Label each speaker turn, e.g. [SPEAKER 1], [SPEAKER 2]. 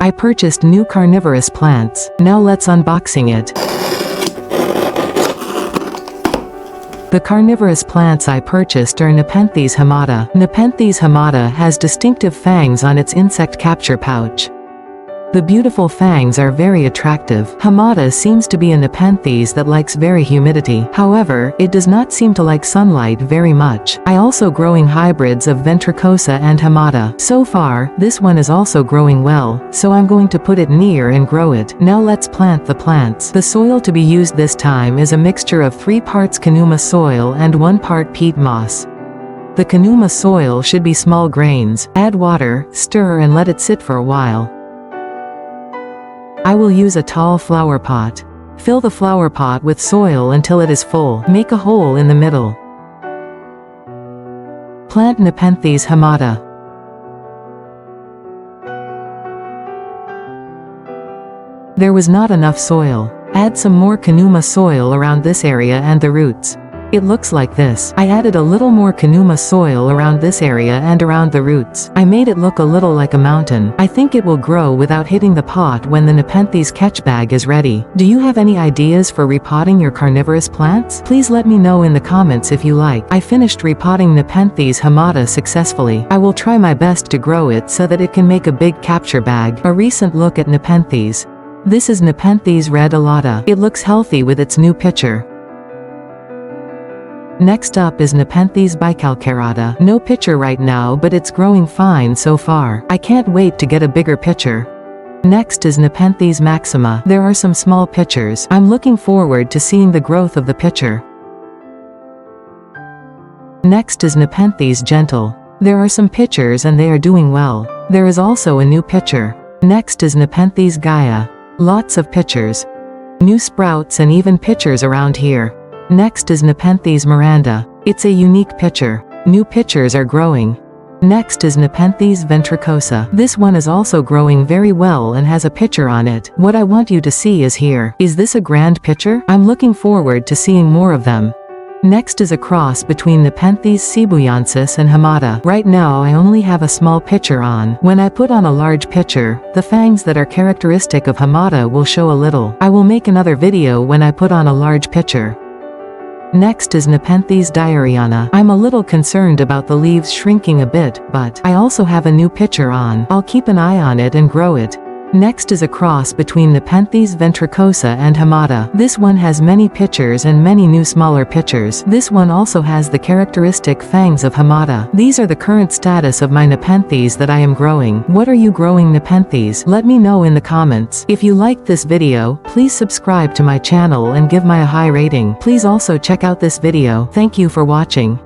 [SPEAKER 1] I purchased new carnivorous plants. Now let's unboxing it. The carnivorous plants I purchased are Nepenthes hamata. Nepenthes hamata has distinctive fangs on its insect capture pouch. The beautiful fangs are very attractive. Hamata seems to be a Nepenthes that likes very humidity. However, it does not seem to like sunlight very much. I also growing hybrids of ventricosa and hamata. So far, this one is also growing well, so I'm going to put it near and grow it. Now let's plant the plants. The soil to be used this time is a mixture of 3 parts Kanuma soil and 1 part peat moss. The Kanuma soil should be small grains. Add water, stir and let it sit for a while. I will use a tall flower pot. Fill the flower pot with soil until it is full. Make a hole in the middle. Plant Nepenthes hamata. There was not enough soil. Add some more Kanuma soil around this area and the roots. It looks like this. I added a little more Kanuma soil around this area and around the roots. I made it look a little like a mountain. I think it will grow without hitting the pot when the Nepenthes catch bag is ready. Do you have any ideas for repotting your carnivorous plants? Please let me know in the comments if you like. I finished repotting Nepenthes hamata successfully. I will try my best to grow it so that it can make a big capture bag. A recent look at Nepenthes. This is Nepenthes red alata. It looks healthy with its new picture. Next up is Nepenthes bicalcarata. No picture right now, but it's growing fine so far. I can't wait to get a bigger picture. Next is Nepenthes maxima. There are some small pictures. I'm looking forward to seeing the growth of the picture. Next is Nepenthes gentle. There are some pictures and they are doing well. There is also a new picture. Next is Nepenthes gaia. Lots of pictures. New sprouts and even pictures around here. Next is Nepenthes Miranda. It's a unique picture. New pictures are growing. Next is Nepenthes ventricosa. This one is also growing very well and has a picture on it. What I want you to see is here. Is this a grand picture? I'm looking forward to seeing more of them. Next is a cross between Nepenthes cebuyensis and hamata. Right now I only have a small picture on. When I put on a large picture, the fangs that are characteristic of hamata will show a little. I will make another video when I put on a large picture. Next is Nepenthes diariana. I'm a little concerned about the leaves shrinking a bit, but I also have a new picture on. I'll keep an eye on it and grow it. Next is a cross between Nepenthes ventricosa and hamata. This one has many pictures and many new smaller pictures. This one also has the characteristic fangs of hamata. These are the current status of my Nepenthes that I am growing. What are you growing Nepenthes? Let me know in the comments. If you liked this video, please subscribe to my channel and give me a high rating. Please also check out this video. Thank you for watching.